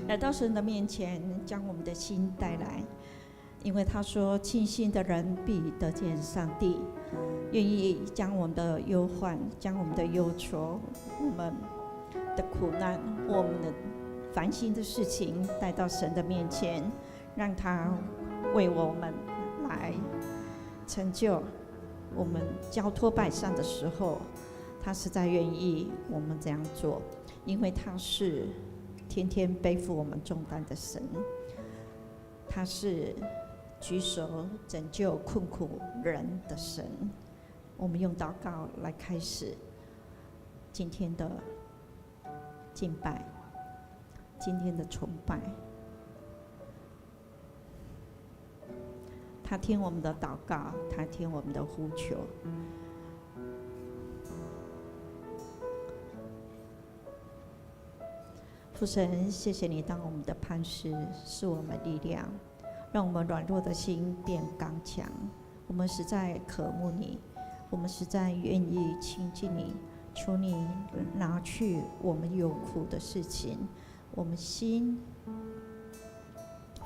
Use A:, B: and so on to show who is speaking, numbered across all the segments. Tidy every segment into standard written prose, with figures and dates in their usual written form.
A: 来到神的面前，将我们的心带来，因为他说：“庆幸的人必得见上帝。”愿意将我们的忧患、将我们的忧愁、我们的苦难、我们的烦心的事情带到神的面前，让他为我们来成就。我们交托拜上的时候，他实在愿意我们这样做，因为他是天天背负我们重担的神，他是举手拯救困苦人的神。我们用祷告来开始今天的敬拜，今天的崇拜。他听我们的祷告，他听我们的呼求。父神，谢谢你当我们的磐石，是我们力量，让我们软弱的心变刚强。我们实在渴慕你，我们实在愿意亲近你，求你拿去我们有苦的事情，我们心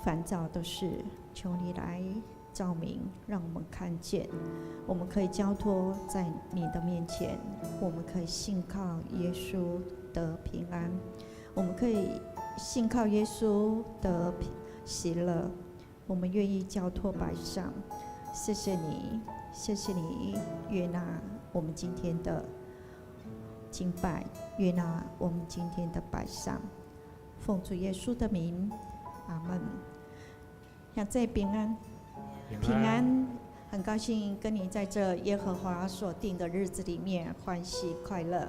A: 烦躁的事，求你来照明，让我们看见，我们可以交托在你的面前，我们可以信靠耶稣得平安，我们可以信靠耶稣得喜乐，我们愿意交托摆上。谢谢你，谢谢你悦纳我们今天的敬拜，悦纳我们今天的摆上，奉主耶稣的名，阿们。想在平安，平安，很高兴跟你在这耶和华所定的日子里面欢喜快乐。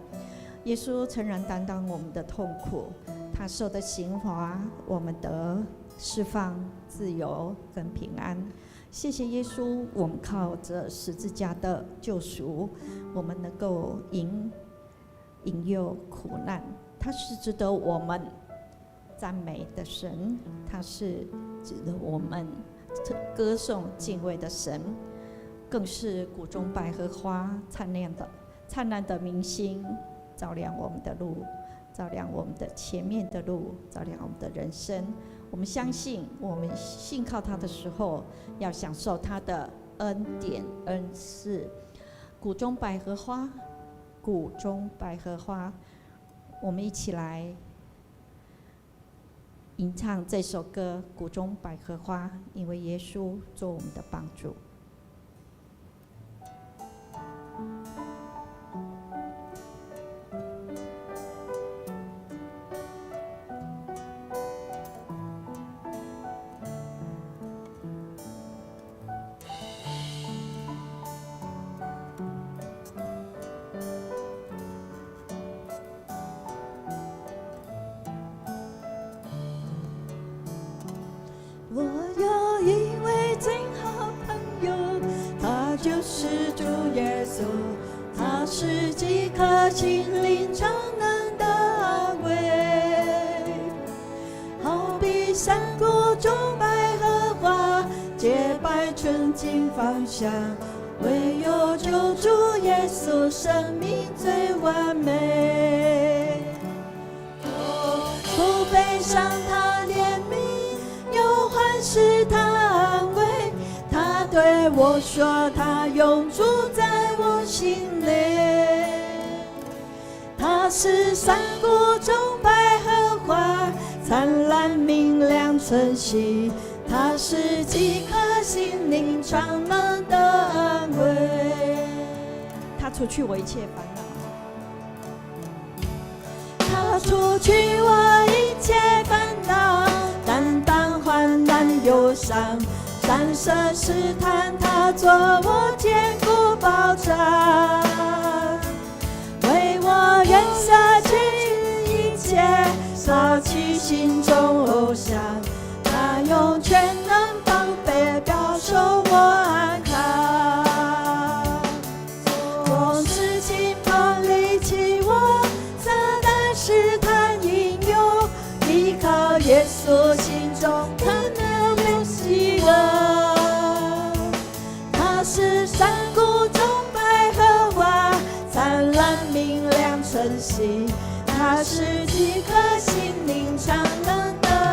A: 耶稣诚然担当我们的痛苦，他受的刑罚，我们得释放、自由跟平安。谢谢耶稣，我们靠着十字架的救赎，我们能够引诱苦难。他是值得我们赞美的神，他是值得我们歌颂敬畏的神，更是谷中百合花灿烂的明星，照亮我们的路，照亮我们的前面的路，照亮我们的人生。我们相信，我们信靠他的时候，要享受他的恩典恩赐。谷中百合花，谷中百合花，我们一起来吟唱这首歌《谷中百合花》，因为耶稣做我们的帮助。
B: 我有一位最好朋友，他就是主耶稣，他是饥渴心灵常能的安慰，好比山谷中百合花，洁白纯净芳香，唯有救主耶稣，生命最完美。不悲伤，他怜悯，忧患是他安慰，他对我说，他永住在我心里。他是山谷中百合花，灿烂明亮晨曦，他是饥渴心灵常能的安慰。
A: 他除去我一切烦恼，
B: 他除去我一切烦恼，担当患难忧伤，战胜试探，他做我坚固保障，为我愿舍去一切，抛弃心中偶像，他用全能防备，保守我安康。总是轻碰离弃我，撒旦试探引诱，依靠耶稣，心中他能有喜乐。他是山谷中百合花，灿烂明亮晨曦，他是饥渴心灵常能的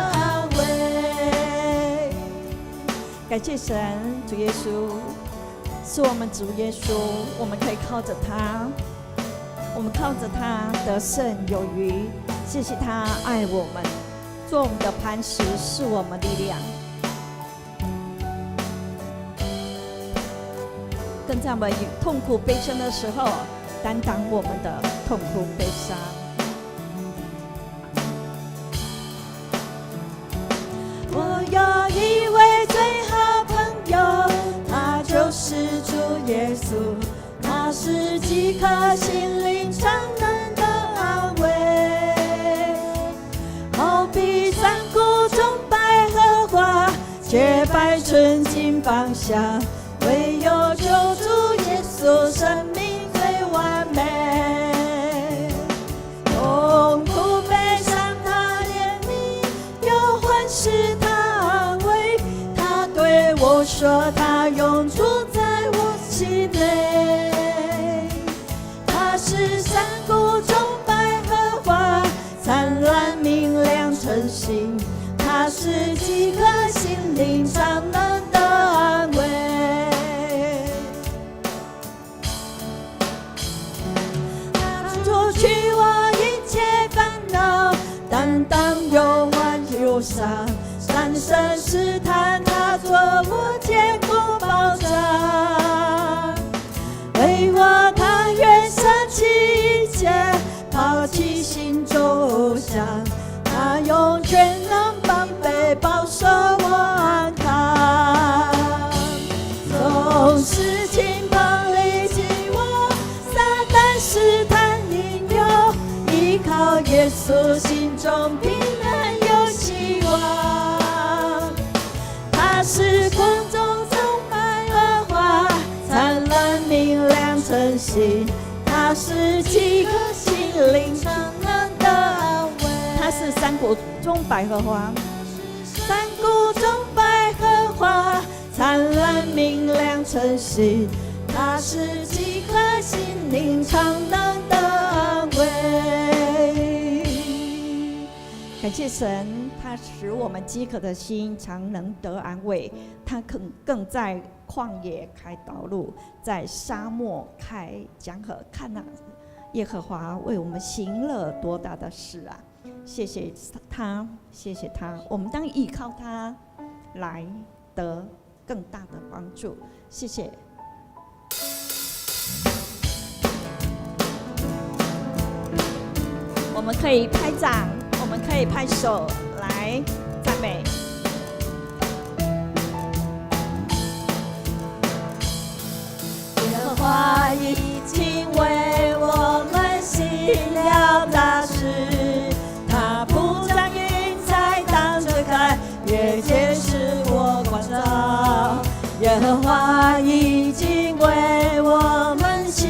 B: 感谢神，主耶稣是我们主耶稣，我们可以靠着他，我们靠着他得胜有余。谢谢他爱我们，做我们的磐石，是我们力量。更在我们痛苦悲伤的时候，担当我们的痛苦悲伤。我有一位最好朋友，他就是主耶稣，他是饥渴心灵常能的安慰，好比山谷中百合花，洁白纯净芳香，唯有救主耶稣，生命最完美。痛苦悲伤他怜悯，忧患是他安慰，他对我说他永住在我心内。他是山谷中百合花，灿烂明亮晨星，他是饥渴心灵常能的安慰。除去我一切烦恼，担当忧患忧伤，三生试探他做我坚固保障，为我他愿舍弃一切，抛弃心中偶像，他用全能帮背保守我安康。从事情旁离弃我，撒旦试探引诱，依靠耶稣心中平安有希望。他是空中种百合花，灿烂明亮晨星，他是饥渴心灵常能的安慰。他是山谷中百合花，山谷中百合花，灿烂明亮晨星，他是饥渴心灵常能的安慰。感谢神，他使我们饥渴的心常能得安慰。他更在旷野开道路，在沙漠开江河。看哪，耶和华为我们行了多大的事啊！谢谢他，谢谢他，我们当依靠他来得更大的帮助。谢谢。我们可以拍掌，我们可以拍手来赞美。耶和华已经为我们行了大事，他铺张云彩当遮盖，夜间使我光照。耶和华已经为我们行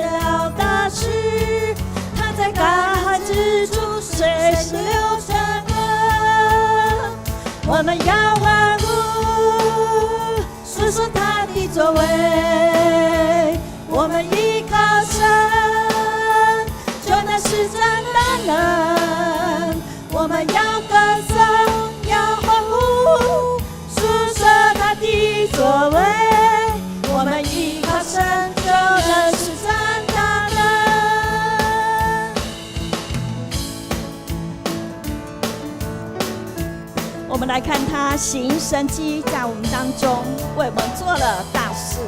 B: 了大事，他在干旱之处水流成河。我们要欢呼，述说他的作为。我们依靠神，就能施展大能。我们要歌颂，要欢呼，述说他的作为。我们依靠神，就能施展大能。我们来看他行神迹，在我们当中为我们做了大事。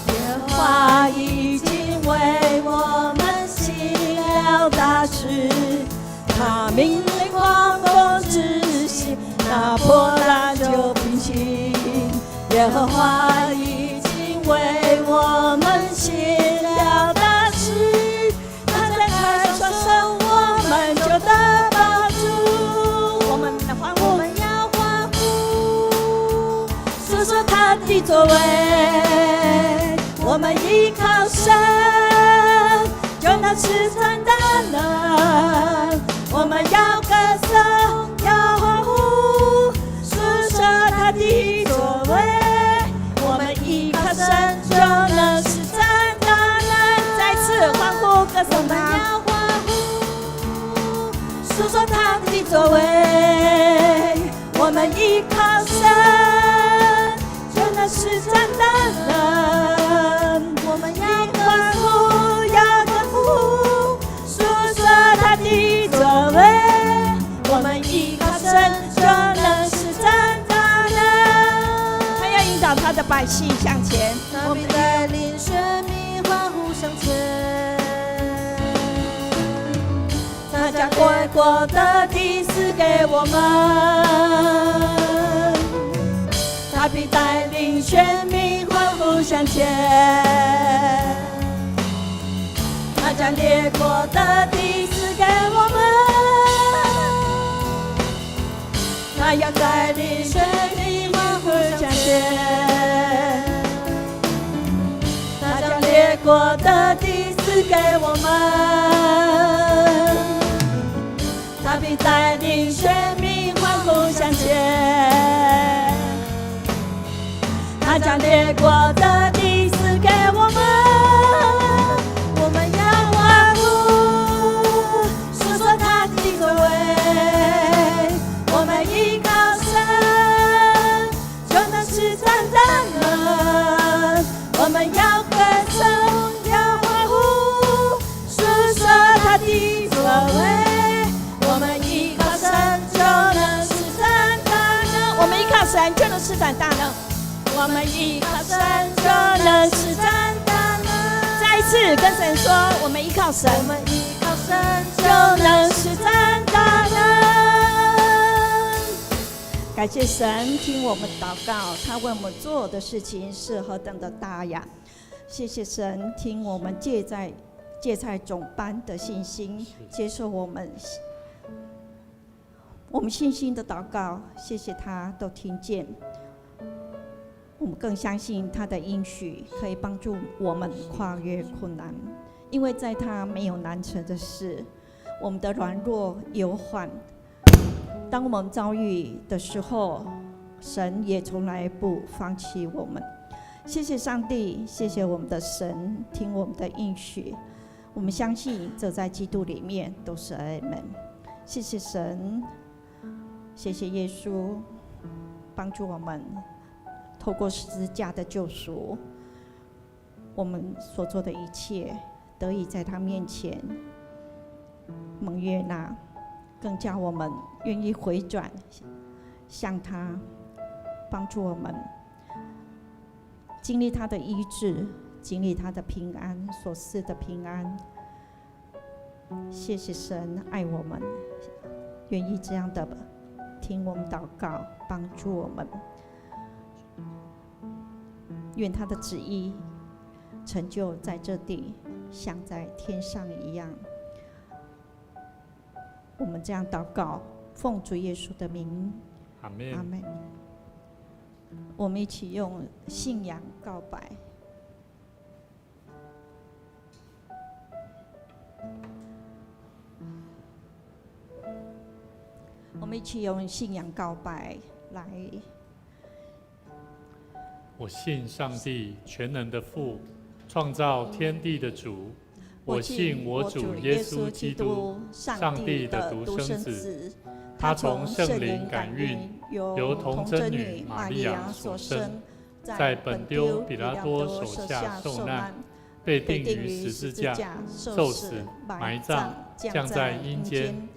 B: 耶和华已经为我们行了大事，他命令狂风止息，那波澜就平息。耶和华已经为我们行了大事，他在开双手，我们就得帮助。我们欢呼，我们要欢呼，述说他的作为。我们依靠神，就能施展大能。我们要歌颂，要欢呼，述说他的作为。我们依靠神，就能施展大能。再次欢呼歌颂他，要欢呼，述说他的作为。我们是真的人。我们要欢呼，要欢呼，诉说他的作为。我们依靠神，就能是真的人。
A: 他要引导他的百姓向前，
B: 他必带领选民欢呼向前。他将归国的地赐给我们。他必带领选民欢呼向前，他将列国的地赐给我们，他要带领选民欢呼向前，他将列国的地赐给我们，他必带领选民欢呼向前。他将列国的地赐给我们，我们要欢呼，诉说他的作为。我们依靠神，就能是真的人。我们要歌颂，要欢呼，诉说他的作为。我们依靠神，就能是真的人。
A: 我们依靠神就能施展大能。
B: 我们依靠神，就能是真的人。
A: 再一次跟神说，我们依靠神，
B: 我们依靠神，就能是真的人。
A: 感谢神听我们祷告，他为我们做的事情是何等的大呀！谢谢神听我们芥菜种般的信心，接受我们信心的祷告，谢谢他都听见。我们更相信他的应许可以帮助我们跨越困难，因为在他没有难成的事。我们的软弱有缓，当我们遭遇的时候，神也从来不放弃我们。谢谢上帝，谢谢我们的神听我们的应许，我们相信这在基督里面都是阿们。谢谢神，谢谢耶稣帮助我们透过十字架的救赎，我们所做的一切得以在他面前蒙悦纳，更加我们愿意回转向他，帮助我们经历他的医治，经历他的平安，所赐的平安。谢谢神爱我们，愿意这样的听我们祷告，帮助我们。愿他的旨意成就在这地，像在天上一样。我们这样祷告，奉主耶稣的名，
C: 阿们。
A: 阿们。我们一起用信仰告白。我们一起用信仰告白来。
C: 我信上帝全能的父，创造天地的主。我信我主耶稣基督，上帝的独生子。他从圣灵感孕，由童贞女玛利亚所生，在本丢彼拉多手下受难，被钉于十字架，受死、埋葬，降在阴间。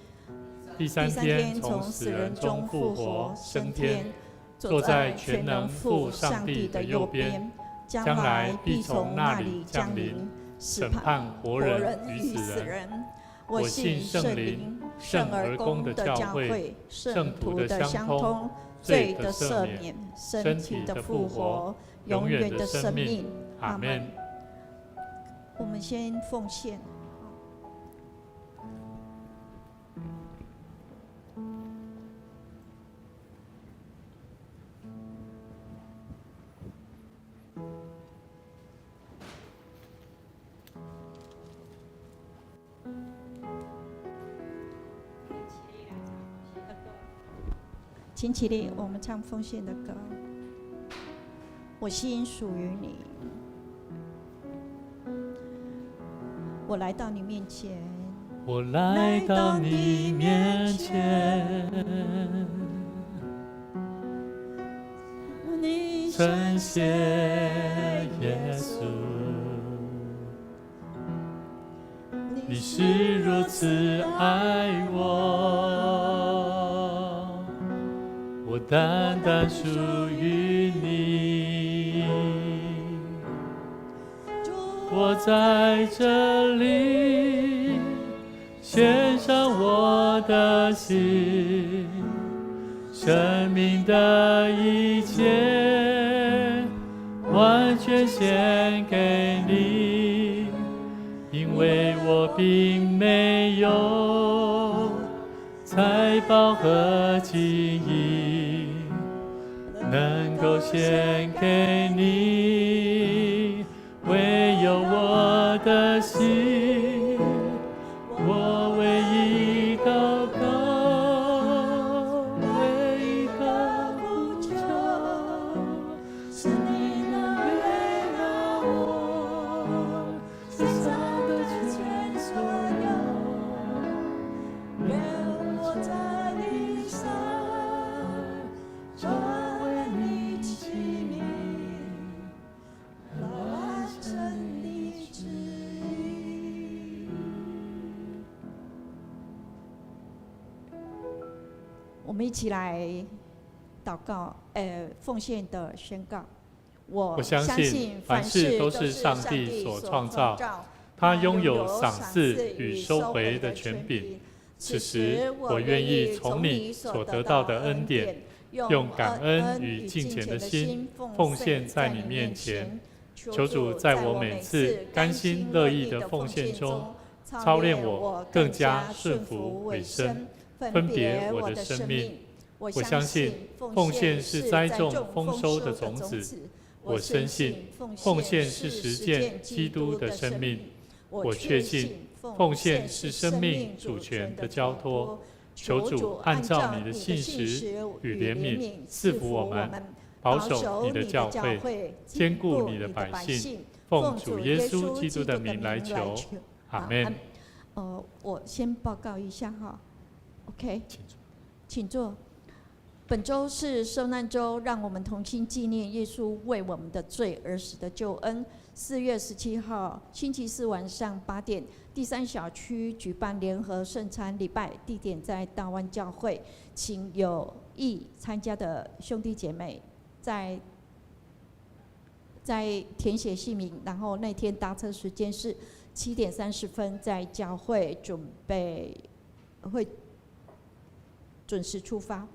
C: 第三天从死人中复活，升天，坐在全能父上帝的右边，将来必从那里降临，审判活人与死人。我信圣灵，圣而公的教会，圣徒的相通，罪的赦免，身体的复活，永远的生命。阿们。
A: 我们先奉献。请起立，我们唱奉献的歌。我心属于你，我来到你面前，
C: 我来到你面前，
B: 你
C: 称谢耶稣。你是如此爱我，我单单属于你。我在这里献上我的心，生命的一切完全献给你，因为我并没有财宝和金银能够献给你，唯有我的心，我唯一祷告，唯一的呼求，是你能悦纳我身上的全所有，愿我在地上成为你器皿，来完成你旨意。
A: 我们一起来祷告，奉献的宣告。我
C: 相信凡事都是上帝所创造，他拥有赏赐与收回的权柄。此时，我愿意从你所得到的恩典，用感恩与敬虔的心奉献在你面前。求主在我每次甘心乐意的奉献中，操练我更加顺服委身，分别我的生命。我相信奉献是栽种丰收的种子，我深信奉献是实践基督的生命，我确信奉献是生命主权的交托。求主按照你的信实与怜悯赐福我们，保守你的教会，坚固你的百姓。奉主耶稣基督的名来求，阿们。
A: 我先报告一下哈 ，OK， 请坐。本周是受难周，让我们同心纪念耶稣为我们的罪而死的救恩。4月17号星期四晚上8点，第3小区举办联合圣餐礼拜，地点在大湾教会，请有意参加的兄弟姐妹在填写姓名，然后那天搭车时间是7点30分，在教会会准时出发。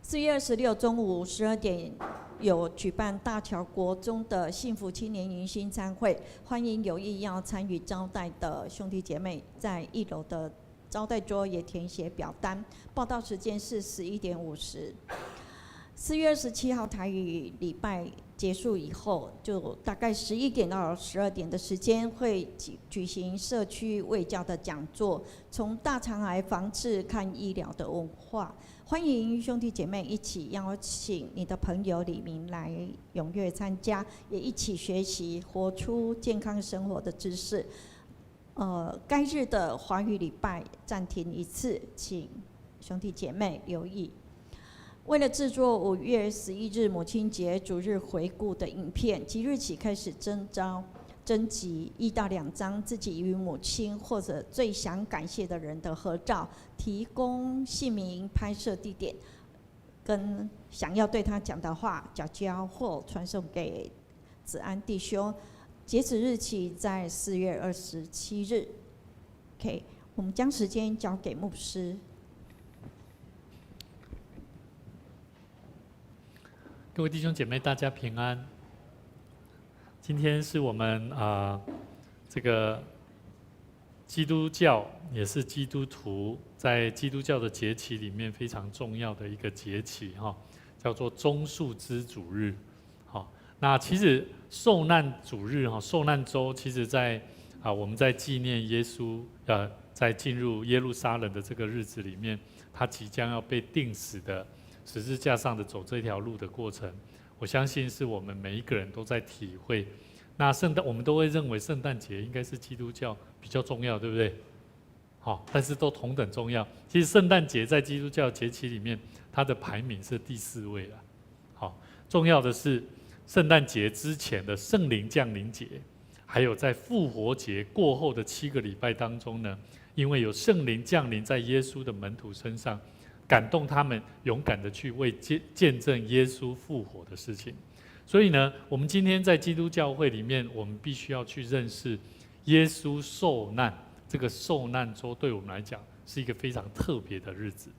A: 4月26中午12点有举办大桥国中的幸福青年迎新餐会，欢迎有意要参与招待的兄弟姐妹在1楼的招待桌也填写表单，报到时间是11点50。4月27号台语礼拜结束以后，就大概11点到12点的时间会举行社区卫教的讲座，从大肠癌防治看医疗的文化。欢迎兄弟姐妹一起邀请你的朋友里民来踊跃参加，也一起学习活出健康生活的知识。该日的华语礼拜暂停一次，请兄弟姐妹留意。为了制作5月11日母亲节主日回顾的影片，即日起开始征集1到2张自己与母亲或者最想感谢的人的合照，提供姓名、拍摄地点跟想要对他讲的话，缴交或传送给子安弟兄。截止日期在4月27日。OK， 我们将时间交给牧师。
C: 各位弟兄姐妹，大家平安。今天是我们这个基督教也是基督徒在基督教的节期里面非常重要的一个节期哈，叫做棕树枝主日。好，那其实受难主日哈，受难周，其实在我们在纪念耶稣在进入耶路撒冷的这个日子里面，他即将要被钉死的十字架上的走这条路的过程。我相信是我们每一个人都在体会。那我们都会认为圣诞节应该是基督教比较重要，对不对？好，但是都同等重要。其实圣诞节在基督教节期里面，它的排名是第4位了。好，重要的是圣诞节之前的圣灵降临节，还有在复活节过后的7个礼拜当中呢，因为有圣灵降临在耶稣的门徒身上，感动他们勇敢的去为见证耶稣复活的事情。所以呢，我们今天在基督教会里面，我们必须要去认识耶稣受难，这个受难周对我们来讲是一个非常特别的日子。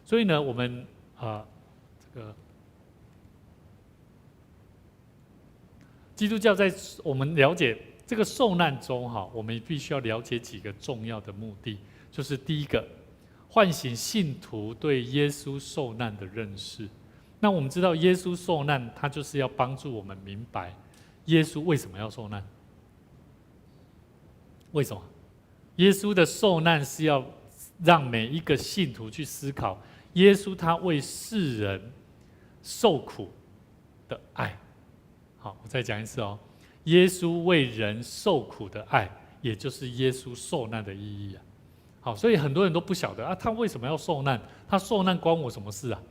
C: 所以呢，我们这个基督教在我们了解这个受难周我们必须要了解几个重要的目的，就是第一个，唤醒信徒对耶稣受难的认识。那我们知道耶稣受难，他就是要帮助我们明白耶稣为什么要受难。为什么？耶稣的受难是要让每一个信徒去思考耶稣他为世人受苦的爱。好，我再讲一次耶稣为人受苦的爱，也就是耶稣受难的意义啊。好，所以很多人都不晓得他为什么要受难？他受难关我什么事啊？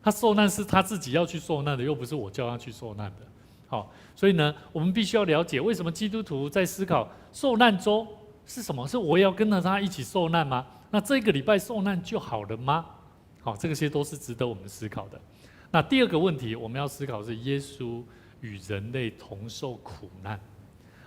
C: 他受难是他自己要去受难的，又不是我叫他去受难的。好，所以呢，我们必须要了解为什么基督徒在思考受难周是什么？是我要跟着他一起受难吗？那这个礼拜受难就好了吗？好，这些都是值得我们思考的。那第二个问题，我们要思考的是耶稣与人类同受苦难。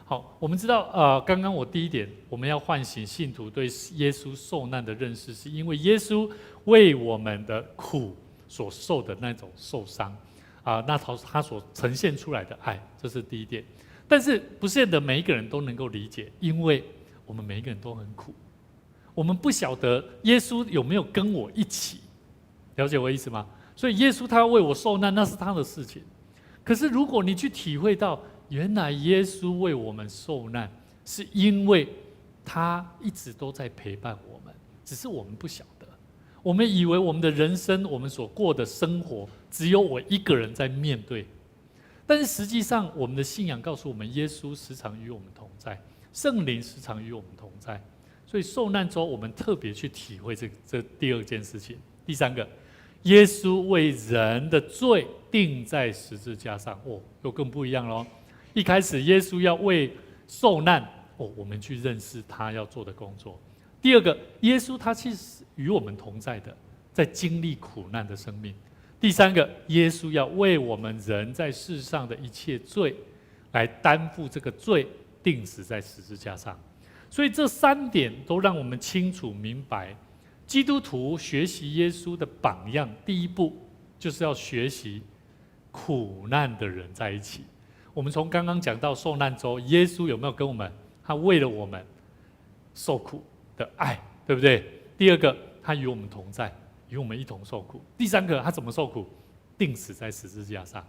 C: 好，我们知道刚刚我第一点，我们要唤醒信徒对耶稣受难的认识，是因为耶稣为我们的苦所受的那种受伤那他所呈现出来的爱，这是第一点。但是不见得每一个人都能够理解，因为我们每一个人都很苦，我们不晓得耶稣有没有跟我一起，了解我的意思吗？所以耶稣他为我受难，那是他的事情。可是如果你去体会到，原来耶稣为我们受难，是因为他一直都在陪伴我们，只是我们不晓得。我们以为我们的人生，我们所过的生活，只有我一个人在面对。但是实际上，我们的信仰告诉我们，耶稣时常与我们同在，圣灵时常与我们同在。所以受难周，我们特别去体会这第二件事情。第三个，耶稣为人的罪钉在十字架上，又更不一样咯。一开始耶稣要为受难，我们去认识他要做的工作。第二个，耶稣他其实与我们同在的，在经历苦难的生命。第三个，耶稣要为我们人在世上的一切罪来担负这个罪，钉死在十字架上。所以这三点都让我们清楚明白，基督徒学习耶稣的榜样，第一步就是要学习苦难的人在一起。我们从刚刚讲到受难周，耶稣有没有跟我们？他为了我们受苦的爱，对不对？第二个，他与我们同在，与我们一同受苦。第三个，他怎么受苦？钉死在十字架上。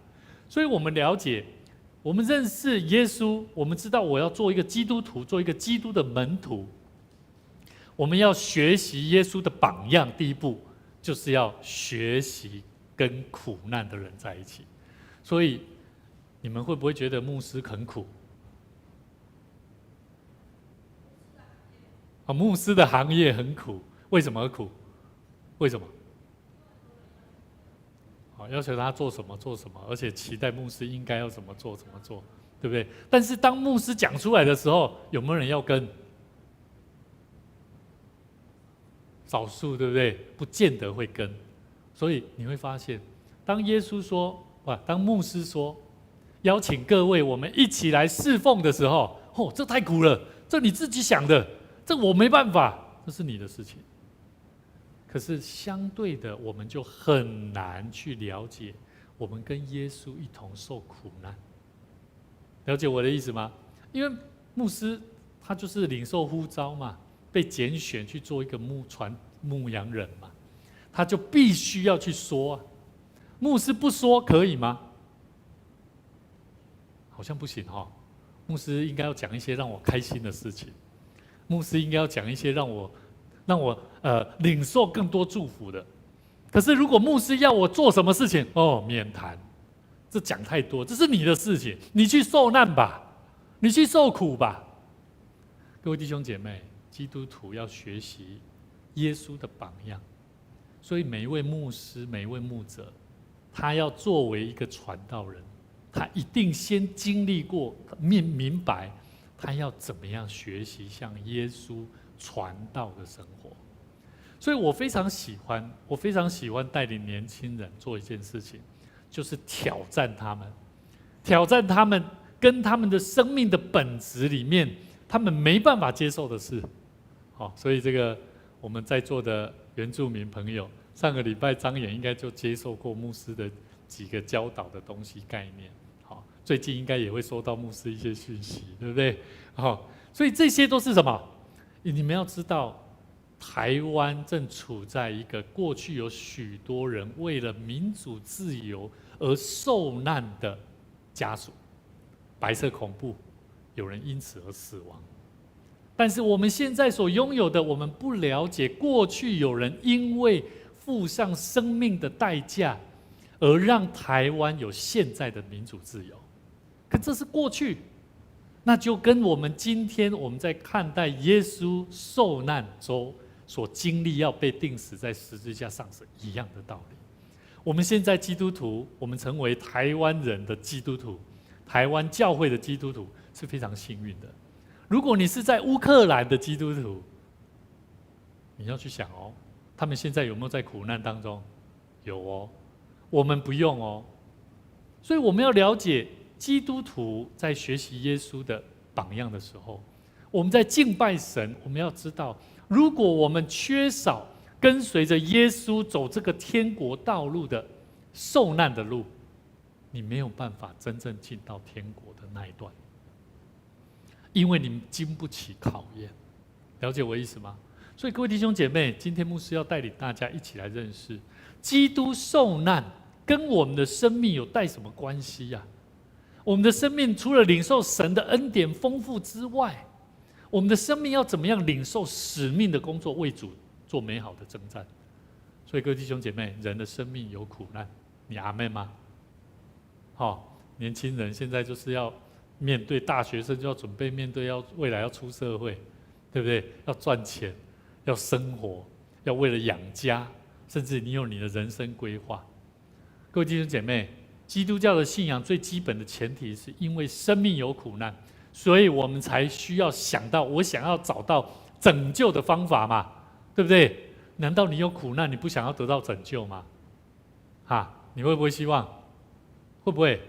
C: 所以我们了解，我们认识耶稣，我们知道我要做一个基督徒，做一个基督的门徒。我们要学习耶稣的榜样，第一步就是要学习跟苦难的人在一起。所以你们会不会觉得牧师很苦？牧师的行业很苦，为什么苦？为什么？要求他做什么做什么，而且期待牧师应该要怎么做怎么做，对不对？但是当牧师讲出来的时候，有没有人要跟？少数，对不对？不见得会跟。所以你会发现，当耶稣说，当牧师说，邀请各位我们一起来侍奉的时候，这太苦了，这你自己想的，这我没办法，这是你的事情。可是相对的，我们就很难去了解，我们跟耶稣一同受苦难。了解我的意思吗？因为牧师他就是领受呼召嘛，被拣选去做一个牧羊人嘛，他就必须要去说啊。牧师不说可以吗？好像不行牧师应该要讲一些让我开心的事情，牧师应该要讲一些让我领受更多祝福的。可是如果牧师要我做什么事情，免谈，这讲太多，这是你的事情，你去受难吧，你去受苦吧。各位弟兄姐妹，基督徒要学习耶稣的榜样，所以每一位牧师、每一位牧者，他要作为一个传道人，他一定先经历过，明白他要怎么样学习像耶稣传道的生活。所以我非常喜欢带领年轻人做一件事情，就是挑战他们跟他们的生命的本质里面，他们没办法接受的事。好，所以这个我们在座的原住民朋友，上个礼拜张远应该就接受过牧师的几个教导的东西概念。好，最近应该也会收到牧师一些讯息，对不对？好，所以这些都是什么？你们要知道，台湾正处在一个过去有许多人为了民主自由而受难的家属，白色恐怖，有人因此而死亡。但是我们现在所拥有的，我们不了解过去有人因为付上生命的代价，而让台湾有现在的民主自由。可这是过去，那就跟我们今天我们在看待耶稣受难周所经历要被钉死在十字架上是一样的道理。我们现在基督徒，我们成为台湾人的基督徒，台湾教会的基督徒是非常幸运的。如果你是在乌克兰的基督徒，你要去想哦，他们现在有没有在苦难当中？有哦，我们不用哦。所以我们要了解，基督徒在学习耶稣的榜样的时候，我们在敬拜神，我们要知道，如果我们缺少跟随着耶稣走这个天国道路的受难的路，你没有办法真正进到天国的那一段，因为你经不起考验。了解我意思吗？所以各位弟兄姐妹，今天牧师要带领大家一起来认识，基督受难跟我们的生命有带什么关系呀？我们的生命除了领受神的恩典丰富之外，我们的生命要怎么样领受使命的工作，为主做美好的征战？所以各位弟兄姐妹，人的生命有苦难，你阿们吗？好，年轻人现在就是要面对，大学生就要准备面对未来要出社会，对不对？要赚钱，要生活，要为了养家，甚至你有你的人生规划。各位弟兄姐妹，基督教的信仰最基本的前提是因为生命有苦难，所以我们才需要想到，我想要找到拯救的方法嘛，对不对？难道你有苦难，你不想要得到拯救吗？你会不会希望？会不会？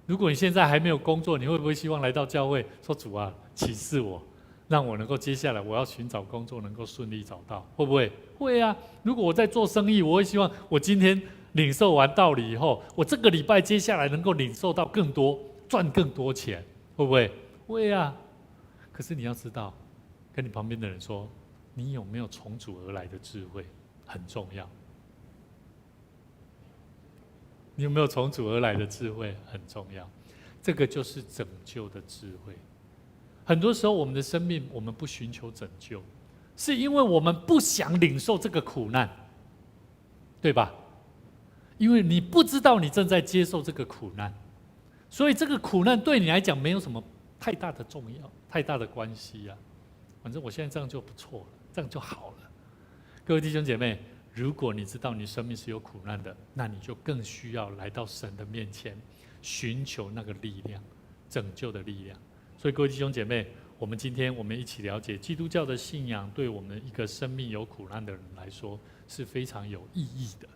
C: 如果你现在还没有工作，你会不会希望来到教会说，主啊，启示我，让我能够接下来我要寻找工作能够顺利找到？会不会？会啊。如果我在做生意，我会希望我今天领受完道理以后，我这个礼拜接下来能够领受到更多，赚更多钱，会不会？会啊。可是你要知道，跟你旁边的人说，你有没有从主而来的智慧很重要。你有没有从主而来的智慧很重要，这个就是拯救的智慧。很多时候我们的生命，我们不寻求拯救，是因为我们不想领受这个苦难，对吧？因为你不知道你正在接受这个苦难，所以这个苦难对你来讲没有什么太大的重要、太大的关系啊。反正我现在这样就不错了，这样就好了。各位弟兄姐妹，如果你知道你生命是有苦难的，那你就更需要来到神的面前，寻求那个力量，拯救的力量。所以各位弟兄姐妹，今天我们一起了解基督教的信仰，对我们一个生命有苦难的人来说是非常有意义的。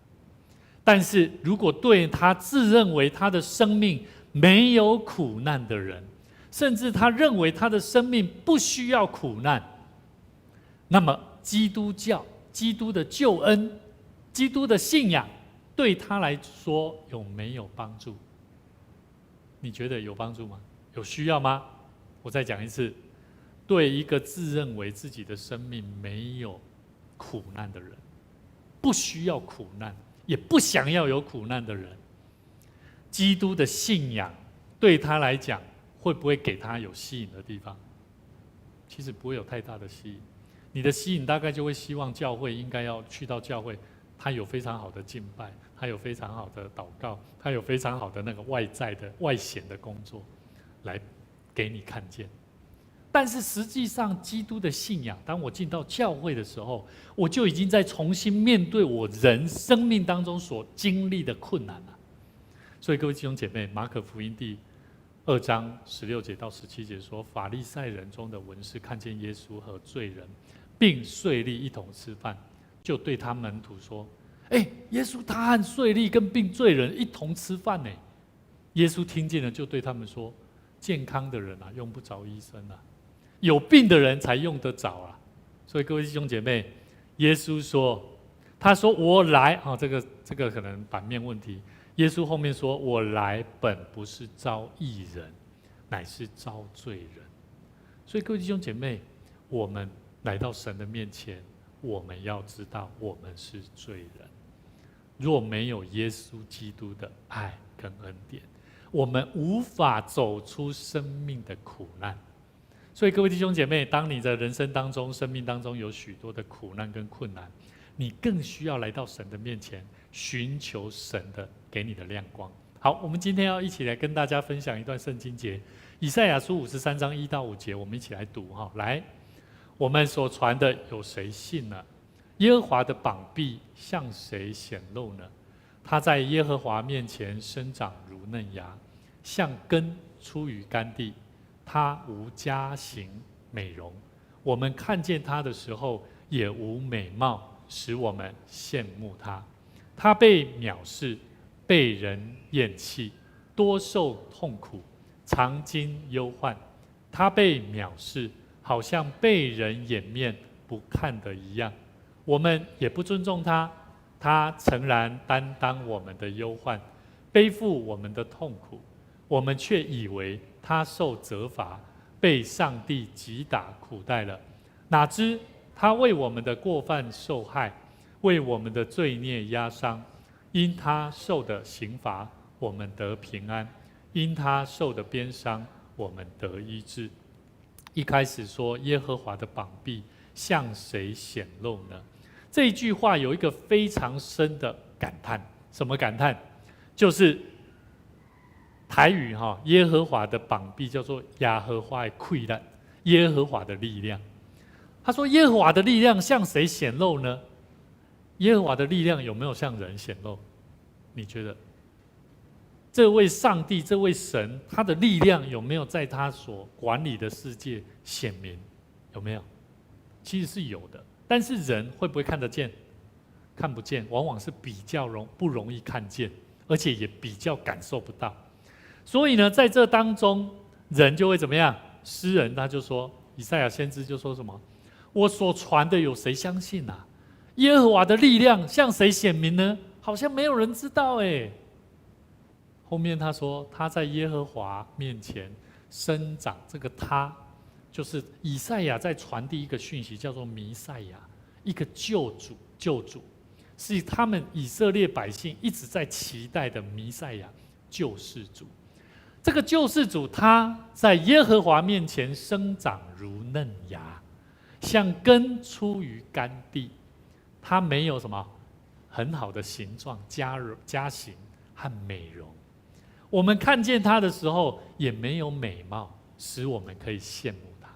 C: 但是如果对他自认为他的生命没有苦难的人，甚至他认为他的生命不需要苦难，那么基督教、基督的救恩、基督的信仰对他来说有没有帮助？你觉得有帮助吗？有需要吗？我再讲一次，对一个自认为自己的生命没有苦难的人，不需要苦难，也不想要有苦难的人，基督的信仰对他来讲会不会给他有吸引的地方？其实不会有太大的吸引。你的吸引大概就会希望教会应该要去到教会，他有非常好的敬拜，他有非常好的祷告，他有非常好的那个外在的外显的工作来给你看见。但是实际上基督的信仰，当我进到教会的时候，我就已经在重新面对我人生命当中所经历的困难了。所以各位弟兄姐妹，马可福音第2章16节到17节说，法利赛人中的文士看见耶稣和罪人并税吏一同吃饭，就对他门徒说：耶稣他和税吏跟并罪人一同吃饭呢。耶稣听见了，就对他们说：健康的人啊，用不着医生啊，有病的人才用得着啊。所以各位弟兄姐妹，耶稣说，他说我来这个可能版面问题。耶稣后面说，我来本不是招义人，乃是招罪人。所以各位弟兄姐妹，我们来到神的面前，我们要知道我们是罪人。若没有耶稣基督的爱跟恩典，我们无法走出生命的苦难。所以各位弟兄姐妹，当你的人生当中、生命当中有许多的苦难跟困难，你更需要来到神的面前，寻求神的给你的亮光。好，我们今天要一起来跟大家分享一段圣经节，以赛亚书53章1到5节，我们一起来读哈。来，我们所传的有谁信呢？耶和华的膀臂向谁显露呢？他在耶和华面前生长如嫩芽，像根出于干地，他无佳形美容。我们看见他的时候，也无美貌，使我们羡慕他。他被藐视，被人厌弃，多受痛苦，常经忧患。他被藐视，好像被人掩面不看的一样。我们也不尊重他，他诚然担当我们的忧患，背负我们的痛苦。我们却以为他受责罚，被上帝击打苦待了。哪知他为我们的过犯受害，为我们的罪孽压伤。因他受的刑罚，我们得平安；因他受的鞭伤，我们得医治。一开始说耶和华的膀臂向谁显露呢？这一句话有一个非常深的感叹。什么感叹？就是台语耶和华的膀臂叫做亚和华的溃烂，耶和华的力量。他说耶和华的力量向谁显露呢？耶和华的力量有没有向人显露？你觉得这位上帝，这位神，他的力量有没有在他所管理的世界显明？有没有？其实是有的，但是人会不会看得见？看不见，往往是比较不容易看见，而且也比较感受不到。所以呢，在这当中，人就会怎么样？诗人他就说，以赛亚先知就说什么？我所传的有谁相信啊？耶和华的力量向谁显明呢？好像没有人知道哎。后面他说，他在耶和华面前生长，这个他就是以赛亚在传递一个讯息，叫做弥赛亚，一个救主，是他们以色列百姓一直在期待的弥赛亚救世主。这个救世主，他在耶和华面前生长如嫩芽，像根出于干地。他没有什么很好的形状、佳形和美容。我们看见他的时候，也没有美貌，使我们可以羡慕他。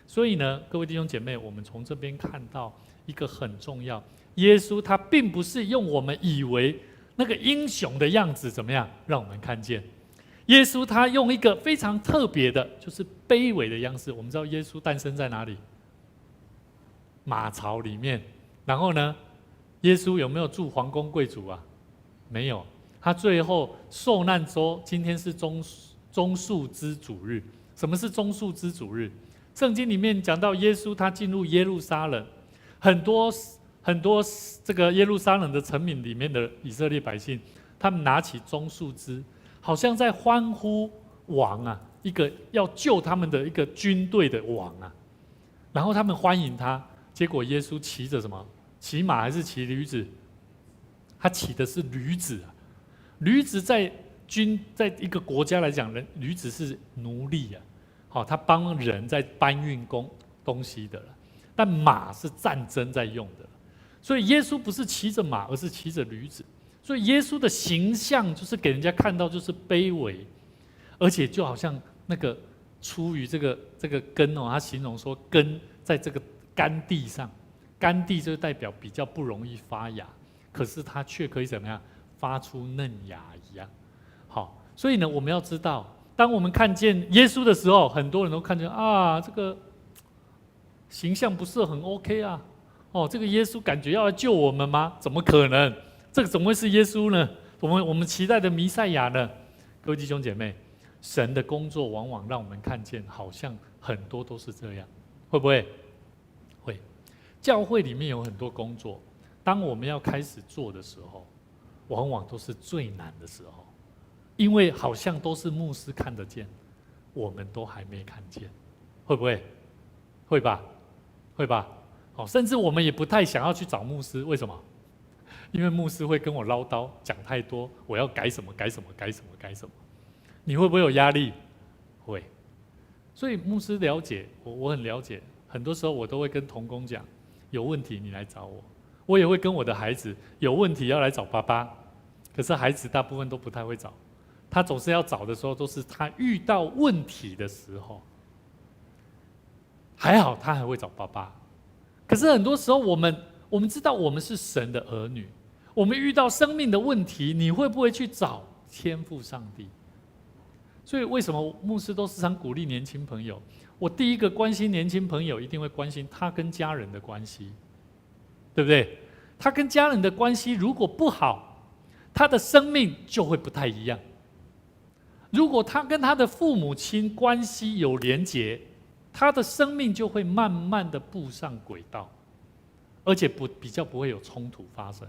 C: 所以呢，各位弟兄姐妹，我们从这边看到一个很重要：耶稣他并不是用我们以为那个英雄的样子怎么样让我们看见。耶稣他用一个非常特别的，就是卑微的样式。我们知道耶稣诞生在哪里？马槽里面。然后呢，耶稣有没有住皇宫贵族啊？没有。他最后受难周，今天是棕树之主日。什么是棕树之主日？圣经里面讲到耶稣他进入耶路撒冷，很多这个耶路撒冷的城民里面的以色列百姓，他们拿起棕树枝，好像在欢呼王啊，一个要救他们的一个军队的王啊。然后他们欢迎他，结果耶稣骑着什么？骑马还是骑驴子？他骑的是驴子啊。驴子在一个国家来讲，驴子是奴隶啊，他帮人在搬运东西的了。但马是战争在用的，所以耶稣不是骑着马，而是骑着驴子。所以耶稣的形象就是给人家看到就是卑微，而且就好像那个出于这个根他形容说根在这个干地上。干地就代表比较不容易发芽，可是它却可以怎么样发出嫩芽一样。好，所以呢，我们要知道，当我们看见耶稣的时候，很多人都看见啊，这个形象不是很 OK 啊，这个耶稣感觉要来救我们吗？怎么可能？这个怎么会是耶稣呢？我们期待的弥赛亚呢？各位弟兄姐妹，神的工作往往让我们看见，好像很多都是这样，会不会？会。教会里面有很多工作，当我们要开始做的时候，往往都是最难的时候，因为好像都是牧师看得见，我们都还没看见，会不会？会吧，会吧。甚至我们也不太想要去找牧师，为什么？因为牧师会跟我唠叨，讲太多，我要改什么改什么改什么改什么。你会不会有压力？会。所以牧师了解我很了解，很多时候我都会跟同工讲，有问题你来找我。我也会跟我的孩子有问题要来找爸爸，可是孩子大部分都不太会找，他总是要找的时候都是他遇到问题的时候。还好他还会找爸爸，可是很多时候我们知道我们是神的儿女，我们遇到生命的问题，你会不会去找天父上帝？所以为什么牧师都时常鼓励年轻朋友？我第一个关心年轻朋友，一定会关心他跟家人的关系，对不对？他跟家人的关系如果不好，他的生命就会不太一样。如果他跟他的父母亲关系有连结，他的生命就会慢慢的步上轨道，而且比较不会有冲突发生。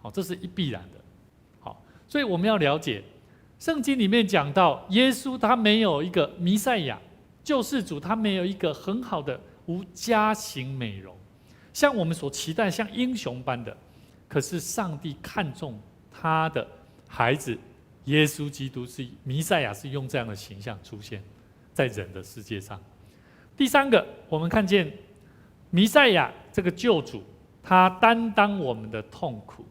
C: 好，这是必然的。好，所以我们要了解，圣经里面讲到耶稣他没有一个弥赛亚救世主，他没有一个很好的无家型美容，像我们所期待像英雄般的。可是上帝看重他的孩子耶稣基督，是弥赛亚，是用这样的形象出现在人的世界上。第三个，我们看见弥赛亚这个救主，他担当我们的痛苦。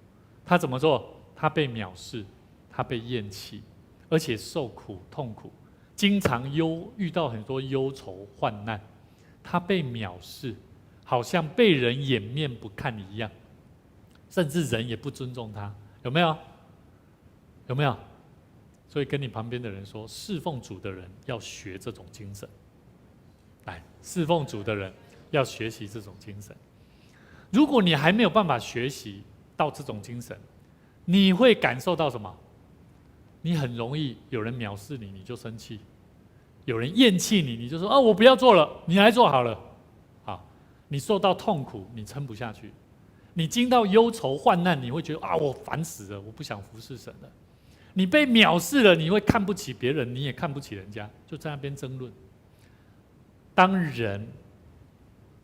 C: 他怎么做？他被藐视，他被厌弃，而且受苦痛苦，经常遇到很多忧愁患难。他被藐视，好像被人掩面不看一样，甚至人也不尊重他。有没有？有没有？所以跟你旁边的人说，侍奉主的人要学这种精神。来，侍奉主的人要学习这种精神。如果你还没有办法学习到这种精神，你会感受到什么？你很容易有人藐视你，你就生气；有人厌弃你，你就说我不要做了，你来做好了。好，你受到痛苦，你撑不下去；你经到忧愁患难，你会觉得我烦死了，我不想服侍神了。你被藐视了，你会看不起别人，你也看不起人家，就在那边争论。当人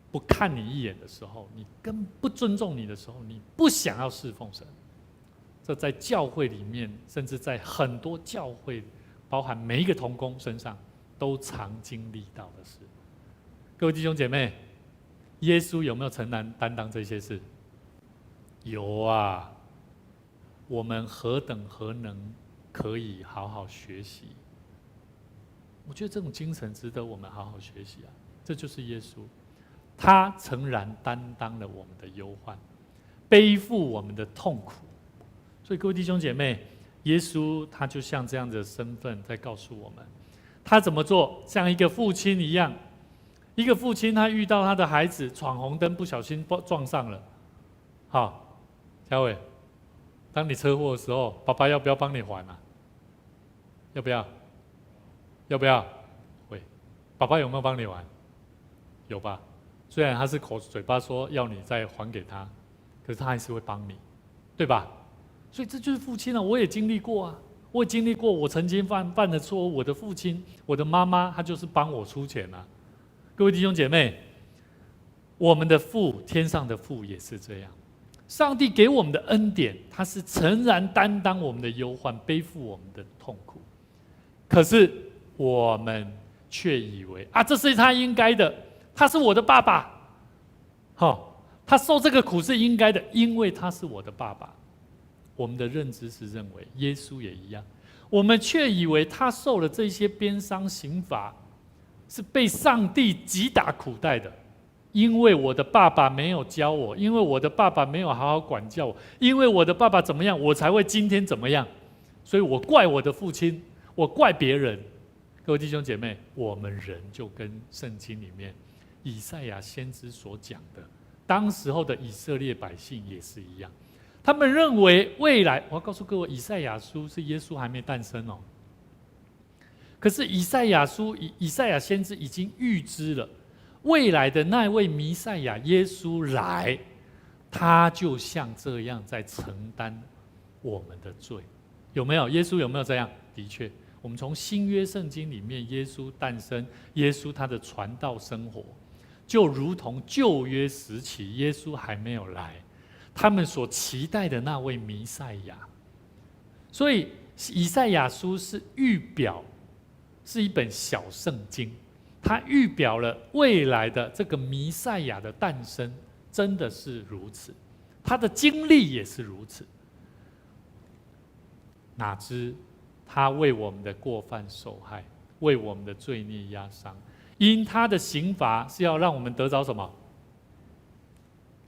C: 不看你一眼的时候，你更不尊重你的时候，你不想要侍奉神。这在教会里面，甚至在很多教会，包含每一个同工身上，都常经历到的事。各位弟兄姐妹，耶稣有没有承担当这些事？有啊。我们何能可以好好学习？我觉得这种精神值得我们好好学习啊！这就是耶稣，他诚然担当了我们的忧患，背负我们的痛苦。所以各位弟兄姐妹，耶稣他就像这样的身份在告诉我们，他怎么做？像一个父亲一样，一个父亲他遇到他的孩子闯红灯，不小心撞上了。好，嘉伟，当你车祸的时候，爸爸要不要帮你还啊？要不要？要不要？会。爸爸有没有帮你还？有吧？虽然他是嘴巴说要你再还给他，可是他还是会帮你，对吧？所以这就是父亲啊！我也经历过啊，我也经历过，我曾经犯的错误，我的父亲、我的妈妈，他就是帮我出钱啊。各位弟兄姐妹，我们的父，天上的父也是这样。上帝给我们的恩典，他是诚然担当我们的忧患，背负我们的痛苦。可是我们却以为这是他应该的，他是我的爸爸，他受这个苦是应该的，因为他是我的爸爸。我们的认知是认为耶稣也一样，我们却以为他受了这些鞭伤刑罚，是被上帝击打苦待的。因为我的爸爸没有教我，因为我的爸爸没有好好管教我，因为我的爸爸怎么样，我才会今天怎么样。所以我怪我的父亲，我怪别人。各位弟兄姐妹，我们人就跟圣经里面以赛亚先知所讲的，当时候的以色列百姓也是一样，他们认为未来，我要告诉各位，以赛亚书是耶稣还没诞生哦。可是以赛亚书，以赛亚先知已经预知了未来的那位弥赛亚耶稣来，他就像这样在承担我们的罪，有没有？耶稣有没有这样？的确，我们从新约圣经里面，耶稣诞生，耶稣他的传道生活，就如同旧约时期耶稣还没有来，他们所期待的那位弥赛亚。所以以赛亚书是预表，是一本小圣经，它预表了未来的这个弥赛亚的诞生，真的是如此，他的经历也是如此。哪知他为我们的过犯受害，为我们的罪孽压伤，因他的刑罚是要让我们得着什么？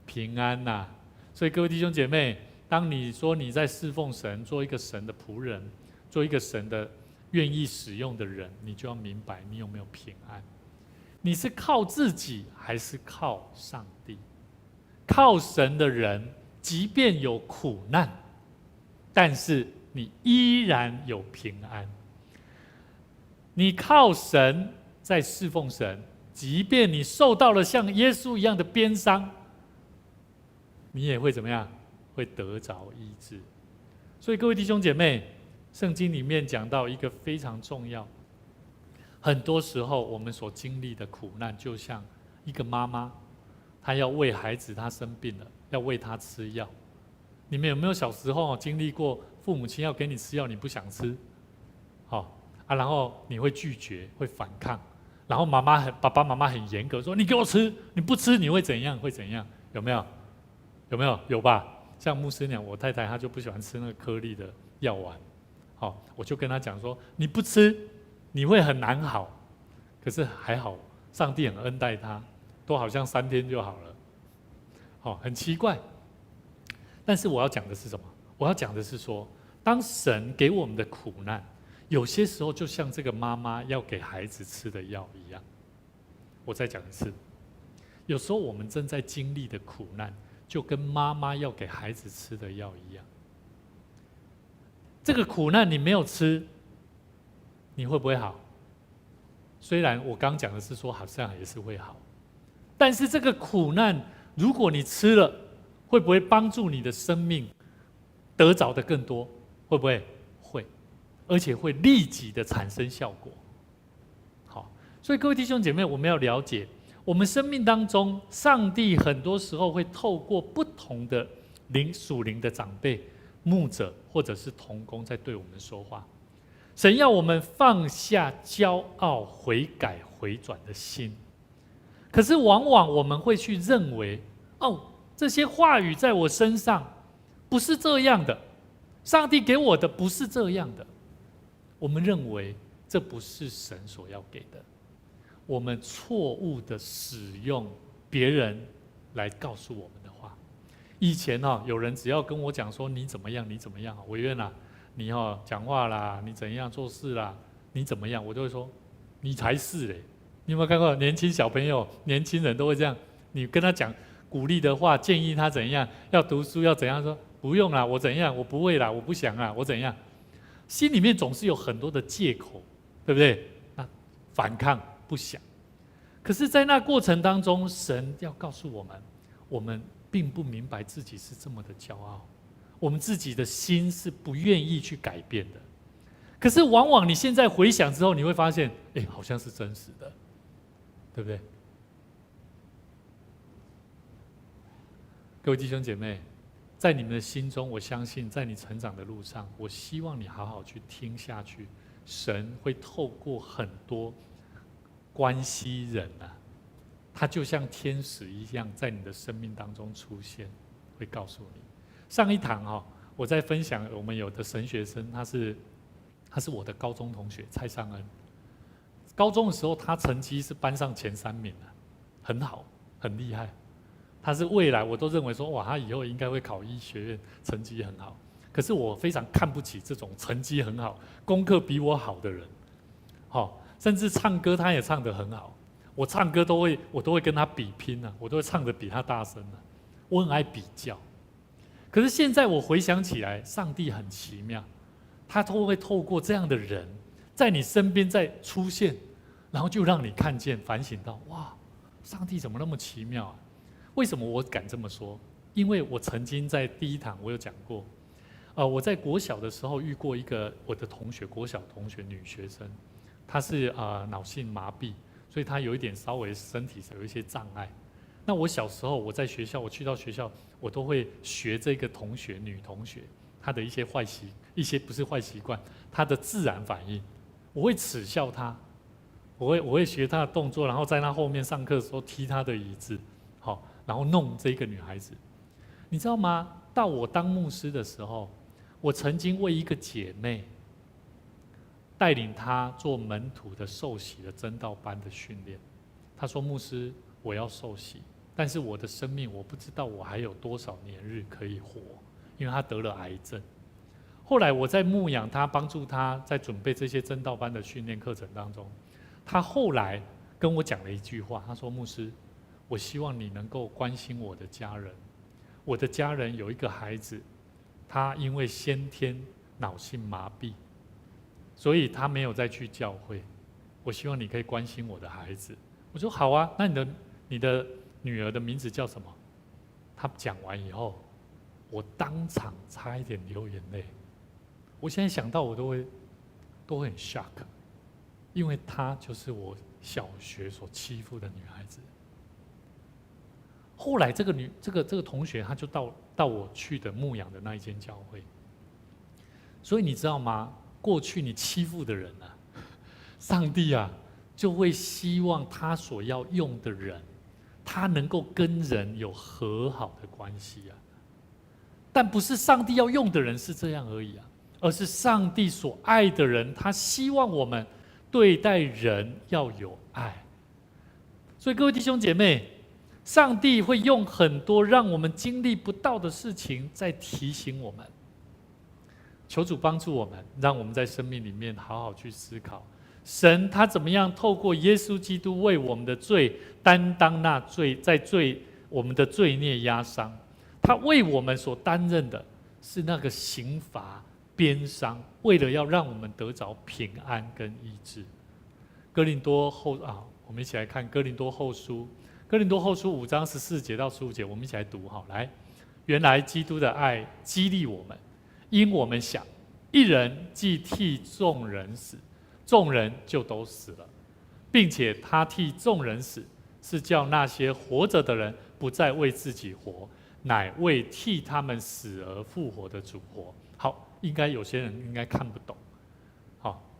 C: 平安呐！所以各位弟兄姐妹，当你说你在侍奉神，做一个神的仆人，做一个神的愿意使用的人，你就要明白你有没有平安。你是靠自己还是靠上帝？靠神的人，即便有苦难，但是你依然有平安。你靠神在侍奉神，即便你受到了像耶稣一样的鞭伤，你也会怎么样？会得着医治。所以各位弟兄姐妹，圣经里面讲到一个非常重要，很多时候我们所经历的苦难，就像一个妈妈，她要喂孩子，她生病了，要喂他吃药。你们有没有小时候经历过父母亲要给你吃药，你不想吃，然后你会拒绝，会反抗，然后爸爸妈妈很严格说你给我吃，你不吃你会怎样？会怎样？有没有？有没有？有吧？像牧师娘，我太太她就不喜欢吃那个颗粒的药丸，我就跟她讲说你不吃你会很难好。可是还好，上帝很恩待她，都好像3天就好了，很奇怪。但是我要讲的是什么？我要讲的是说，当神给我们的苦难，有些时候就像这个妈妈要给孩子吃的药一样。我再讲一次，有时候我们正在经历的苦难，就跟妈妈要给孩子吃的药一样。这个苦难你没有吃，你会不会好？虽然我刚讲的是说好像也是会好，但是这个苦难如果你吃了，会不会帮助你的生命得着的更多？会不会？会，而且会立即的产生效果。好，所以各位弟兄姐妹，我们要了解，我们生命当中，上帝很多时候会透过不同的属灵的长辈、牧者或者是同工在对我们说话。神要我们放下骄傲、悔改、回转的心，可是往往我们会去认为，这些话语在我身上不是这样的，上帝给我的不是这样的。我们认为这不是神所要给的，我们错误的使用别人来告诉我们的话。以前有人只要跟我讲说你怎么样，你怎么样，委员啊，你讲话啦，你怎样做事啦，你怎么样，我就会说你才是嘞。你有没有看过年轻小朋友、年轻人都会这样？你跟他讲鼓励的话，建议他怎样，要读书要怎样，说不用啦，我怎样，我不会啦，我不想啦，我怎样，心里面总是有很多的借口，对不对？反抗不想。可是在那过程当中，神要告诉我们，我们并不明白自己是这么的骄傲，我们自己的心是不愿意去改变的。可是往往你现在回想之后，你会发现，好像是真实的，对不对？各位弟兄姐妹，在你们的心中，我相信在你成长的路上，我希望你好好去听下去。神会透过很多关系人他就像天使一样，在你的生命当中出现，会告诉你。上一堂我在分享我们有的神学生，他是我的高中同学蔡尚恩。高中的时候，他成绩是班上前3名很好，很厉害。他是未来我都认为说，哇，他以后应该会考医学院，成绩很好。可是我非常看不起这种成绩很好、功课比我好的人，甚至唱歌他也唱得很好，我唱歌我都会跟他比拼啊，我都会唱得比他大声啊，我很爱比较。可是现在我回想起来，上帝很奇妙，他都会透过这样的人在你身边再出现，然后就让你看见、反省到，哇，上帝怎么那么奇妙啊？为什么我敢这么说？因为我曾经在第一堂我有讲过，我在国小的时候遇过一个我的同学，国小同学女学生，她是脑性麻痹，所以她有一点稍微身体上有一些障碍。那我小时候我在学校，我去到学校，我都会学这个同学女同学她的一些不是坏习惯，她的自然反应，我会耻笑她，我会学她的动作，然后在她后面上课的时候踢她的椅子，然后弄这个女孩子。你知道吗？到我当牧师的时候，我曾经为一个姐妹带领她做门徒的受洗的真道班的训练。她说：“牧师，我要受洗，但是我的生命我不知道我还有多少年日可以活，因为她得了癌症。”后来我在牧养她，帮助她在准备这些真道班的训练课程当中，她后来跟我讲了一句话，她说：“牧师，我希望你能够关心我的家人。我的家人有一个孩子，他因为先天脑性麻痹，所以他没有再去教会。我希望你可以关心我的孩子。”我说：“好啊，那你的女儿的名字叫什么？”他讲完以后，我当场差一点流眼泪。我现在想到我都会很 shock， 因为她就是我小学所欺负的女孩子。后来这个同学他就到我去的牧养的那一间教会，所以你知道吗？过去你欺负的人啊，上帝啊就会希望他所要用的人，他能够跟人有和好的关系啊。但不是上帝要用的人是这样而已啊，而是上帝所爱的人，他希望我们对待人要有爱。所以各位弟兄姐妹，上帝会用很多让我们经历不到的事情在提醒我们。求主帮助我们，让我们在生命里面好好去思考，神他怎么样透过耶稣基督为我们的罪担当那我们的罪孽压伤，他为我们所担任的是那个刑罚鞭伤，为了要让我们得着平安跟医治。我们一起来看哥林多后书5章14节到15节，我们一起来读好。来，原来基督的爱激励我们，因我们想，一人既替众人死，众人就都死了，并且他替众人死，是叫那些活着的人不再为自己活，乃为替他们死而复活的主活。好，应该有些人应该看不懂，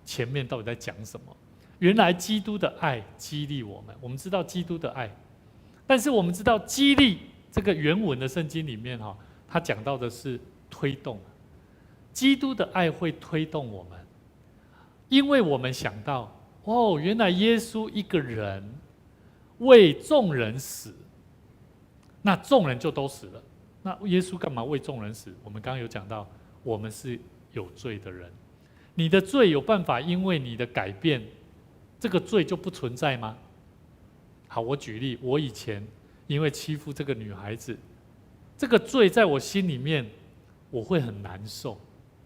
C: 前面到底在讲什么？原来基督的爱激励我们，我们知道基督的爱，但是我们知道激励这个原文的圣经里面他讲到的是推动，基督的爱会推动我们，因为我们想到原来耶稣一个人为众人死，那众人就都死了。那耶稣干嘛为众人死？我们刚刚有讲到，我们是有罪的人，你的罪有办法因为你的改变，这个罪就不存在吗？好，我举例，我以前因为欺负这个女孩子，这个罪在我心里面，我会很难受，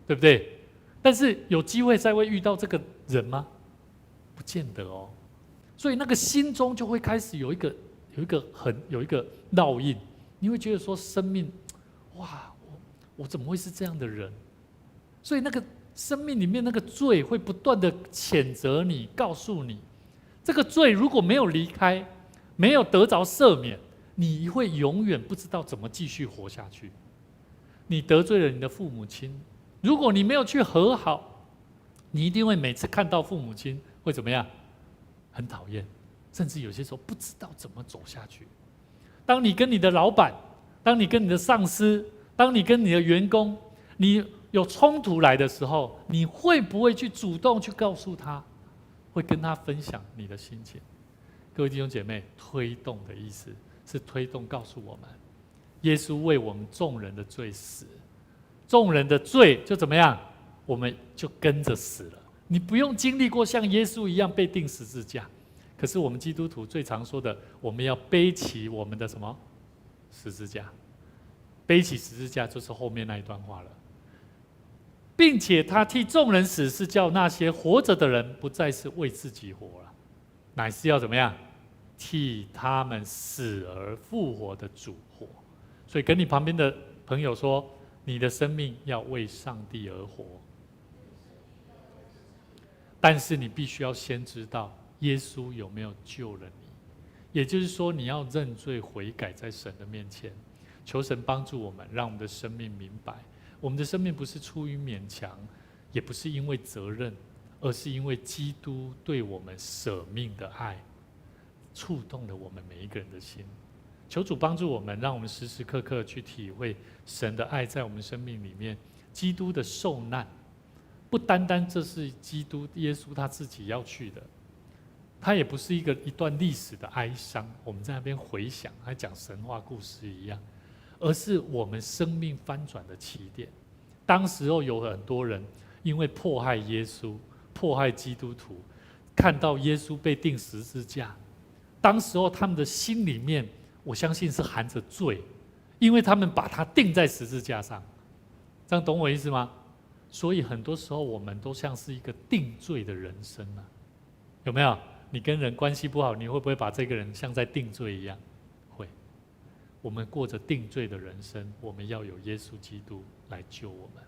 C: 对不对？但是有机会再会遇到这个人吗？不见得哦。所以那个心中就会开始有一个烙印，你会觉得说生命，我怎么会是这样的人？所以那个生命里面那个罪会不断的谴责你，告诉你，这个罪如果没有离开，没有得着赦免，你会永远不知道怎么继续活下去。你得罪了你的父母亲，如果你没有去和好，你一定会每次看到父母亲会怎么样？很讨厌，甚至有些时候不知道怎么走下去。当你跟你的老板，当你跟你的上司，当你跟你的员工，你有冲突来的时候，你会不会去主动去告诉他，会跟他分享你的心情？各位弟兄姐妹，推动的意思是推动告诉我们，耶稣为我们众人的罪死，众人的罪就怎么样？我们就跟着死了。你不用经历过像耶稣一样被钉十字架，可是我们基督徒最常说的，我们要背起我们的什么十字架？背起十字架就是后面那一段话了。并且他替众人死，是叫那些活着的人不再是为自己活了，乃是要怎么样？替他们死而复活的主活。所以跟你旁边的朋友说，你的生命要为上帝而活。但是你必须要先知道耶稣有没有救了你，也就是说你要认罪悔改在神的面前，求神帮助我们，让我们的生命明白，我们的生命不是出于勉强，也不是因为责任，而是因为基督对我们舍命的爱触动了我们每一个人的心。求主帮助我们，让我们时时刻刻去体会神的爱在我们生命里面。基督的受难不单单这是基督耶稣他自己要去的，他也不是一段历史的哀伤，我们在那边回想还讲神话故事一样，而是我们生命翻转的起点。当时候有很多人因为迫害耶稣、迫害基督徒，看到耶稣被钉十字架，当时候他们的心里面，我相信是含着罪，因为他们把他钉在十字架上。这样懂我意思吗？所以很多时候我们都像是一个定罪的人生啊，有没有？你跟人关系不好，你会不会把这个人像在定罪一样？会。我们过着定罪的人生，我们要有耶稣基督来救我们。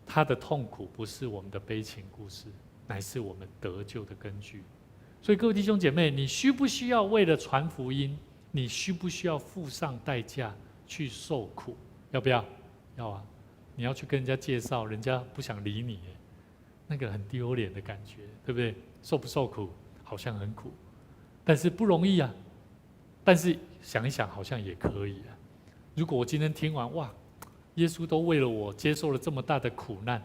C: 他的痛苦不是我们的悲情故事，乃是我们得救的根据。所以各位弟兄姐妹，你需不需要为了传福音，你需不需要付上代价去受苦？要不要？要啊！你要去跟人家介绍，人家不想理你，那个很丢脸的感觉，对不对？受不受苦？好像很苦，但是不容易啊。但是想一想，好像也可以啊。如果我今天听完，哇，耶稣都为了我接受了这么大的苦难，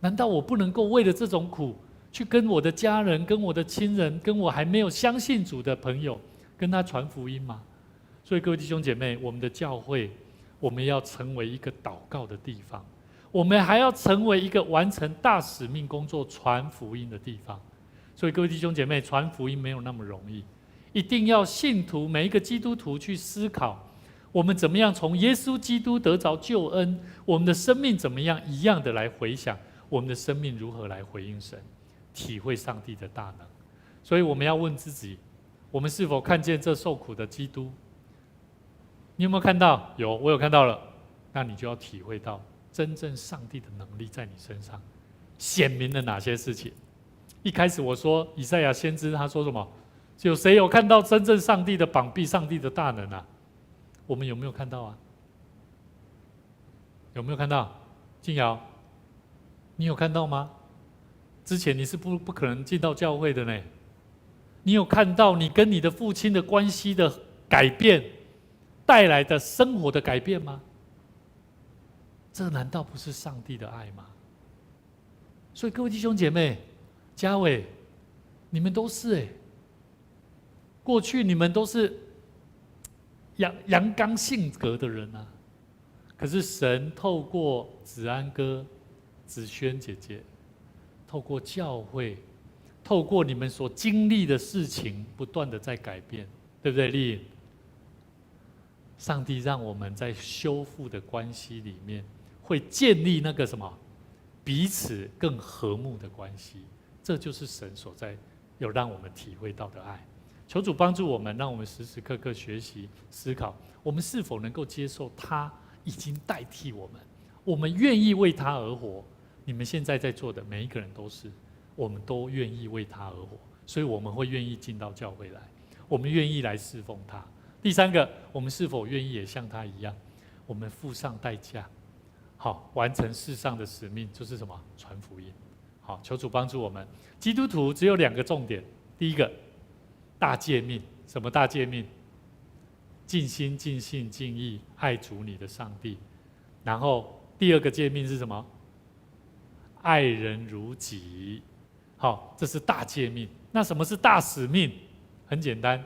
C: 难道我不能够为了这种苦，去跟我的家人、跟我的亲人、跟我还没有相信主的朋友，跟他传福音吗？所以各位弟兄姐妹，我们的教会，我们要成为一个祷告的地方，我们还要成为一个完成大使命工作、传福音的地方。所以各位弟兄姐妹，传福音没有那么容易，一定要信徒每一个基督徒去思考，我们怎么样从耶稣基督得着救恩，我们的生命怎么样一样的来回想，我们的生命如何来回应神，体会上帝的大能。所以我们要问自己，我们是否看见这受苦的基督？你有没有看到？有，我有看到了。那你就要体会到真正上帝的能力在你身上显明了哪些事情。一开始我说以赛亚先知他说什么？有谁有看到真正上帝的膀臂、上帝的大能啊？我们有没有看到啊？有没有看到？静瑶，你有看到吗？之前你是不可能进到教会的呢。你有看到你跟你的父亲的关系的改变带来的生活的改变吗？这难道不是上帝的爱吗？所以各位弟兄姐妹，嘉伟，你们都是过去你们都是阳刚性格的人啊，可是神透过子安哥、子轩姐姐，透过教会，透过你们所经历的事情，不断的在改变，对不对？丽颖，上帝让我们在修复的关系里面，会建立那个什么彼此更和睦的关系，这就是神所在有让我们体会到的爱。求主帮助我们，让我们时时刻刻学习思考，我们是否能够接受他已经代替我们，我们愿意为他而活。你们现在在座的每一个人都是，我们都愿意为他而活，所以我们会愿意进到教会来，我们愿意来侍奉他。第三个，我们是否愿意也像他一样，我们付上代价，好完成世上的使命，就是什么？传福音。好，求主帮助我们。基督徒只有2个重点，第一个，大诫命。什么大诫命？尽心、尽性、尽意爱主你的上帝。然后第2个诫命是什么？爱人如己。好，这是大诫命。那什么是大使命？很简单，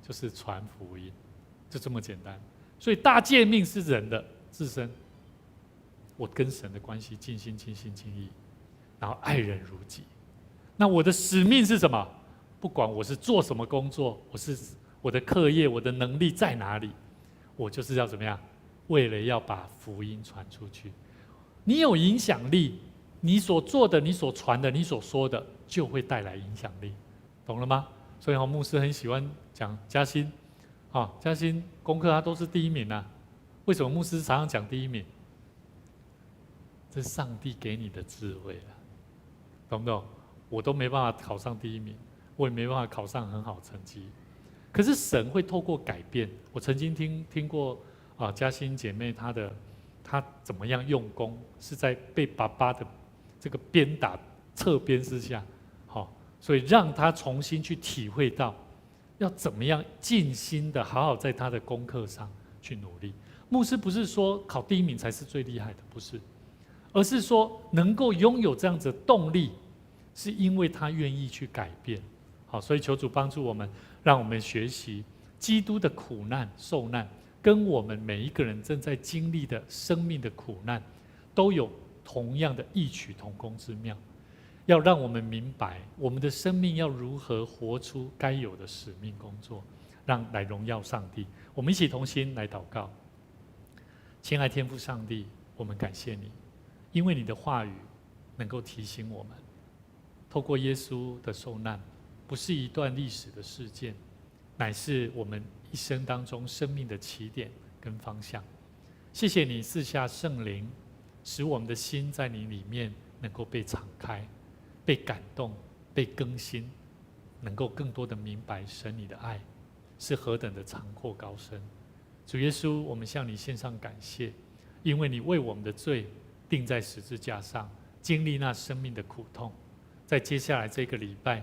C: 就是传福音，就这么简单。所以大诫命是人的自身，我跟神的关系尽心尽心尽意，然后爱人如己。那我的使命是什么？不管我是做什么工作，我的课业，我的能力在哪里，我就是要怎么样？为了要把福音传出去。你有影响力，你所做的、你所传的、你所说的，就会带来影响力，懂了吗？所以牧师很喜欢讲嘉欣，嘉欣功课他都是第一名啊。为什么牧师常常讲第一名？这是上帝给你的智慧了，懂不懂？我都没办法考上第一名，我也没办法考上很好成绩。可是神会透过改变。我曾经听过嘉欣姐妹她怎么样用功，是在被爸爸的这个鞭打侧鞭之下，所以让她重新去体会到要怎么样尽心的好好在她的功课上去努力。牧师不是说考第一名才是最厉害的，不是，而是说能够拥有这样子的动力，是因为他愿意去改变。好，所以求主帮助我们，让我们学习基督的苦难受难，跟我们每一个人正在经历的生命的苦难，都有同样的异曲同工之妙。要让我们明白，我们的生命要如何活出该有的使命工作，来荣耀上帝。我们一起同心来祷告。亲爱天父上帝，我们感谢你，因为你的话语能够提醒我们，透过耶稣的受难，不是一段历史的事件，乃是我们一生当中生命的起点跟方向。谢谢你赐下圣灵，使我们的心在你里面能够被敞开，被感动，被更新，能够更多的明白神你的爱是何等的长阔高深。主耶稣，我们向你献上感谢，因为你为我们的罪钉在十字架上，经历那生命的苦痛。在接下来这个礼拜，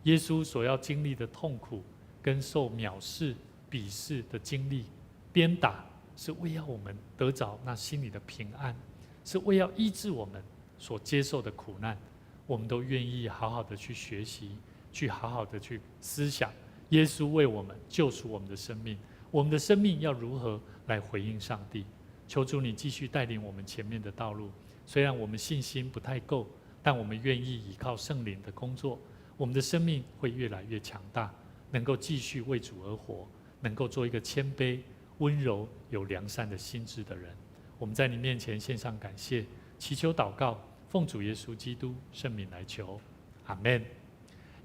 C: 耶稣所要经历的痛苦跟受藐视、鄙视的经历、鞭打，是为要我们得着那心里的平安，是为要医治我们所接受的苦难。我们都愿意好好的去学习，去好好的去思想耶稣为我们救赎我们的生命，我们的生命要如何来回应上帝。求主你继续带领我们前面的道路。虽然我们信心不太够，但我们愿意依靠圣灵的工作，我们的生命会越来越强大，能够继续为主而活，能够做一个谦卑、温柔、有良善的心智的人。我们在你面前献上感谢，祈求祷告，奉主耶稣基督圣名来求，阿们。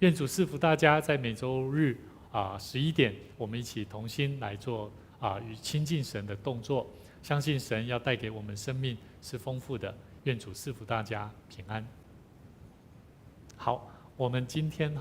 C: 愿主赐福大家，在每周日11点，我们一起同心来做与亲近神的动作。相信神要带给我们生命是丰富的。愿主赐福大家平安。好，我们今天